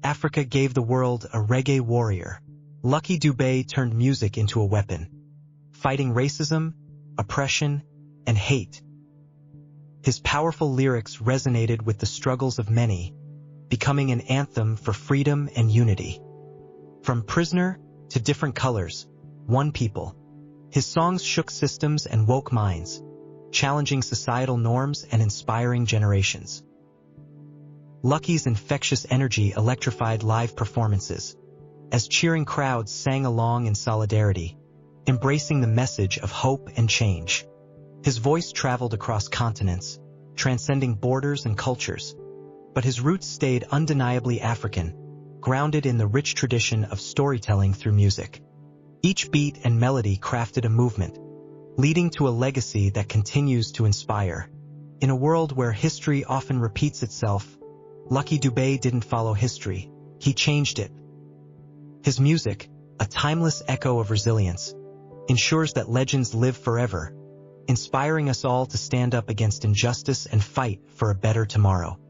Africa gave the world a reggae warrior. Lucky Dube turned music into a weapon, fighting racism, oppression, and hate. His powerful lyrics resonated with the struggles of many, becoming an anthem for freedom and unity. From Prisoner to Different Colors, One People, his songs shook systems and woke minds, challenging societal norms and inspiring generations. Lucky's infectious energy electrified live performances, as cheering crowds sang along in solidarity, embracing the message of hope and change. His voice traveled across continents, transcending borders and cultures, but his roots stayed undeniably African, grounded in the rich tradition of storytelling through music. Each beat and melody crafted a movement, leading to a legacy that continues to inspire. In a world where history often repeats itself, Lucky Dube didn't follow history, he changed it. His music, a timeless echo of resilience, ensures that legends live forever, inspiring us all to stand up against injustice and fight for a better tomorrow.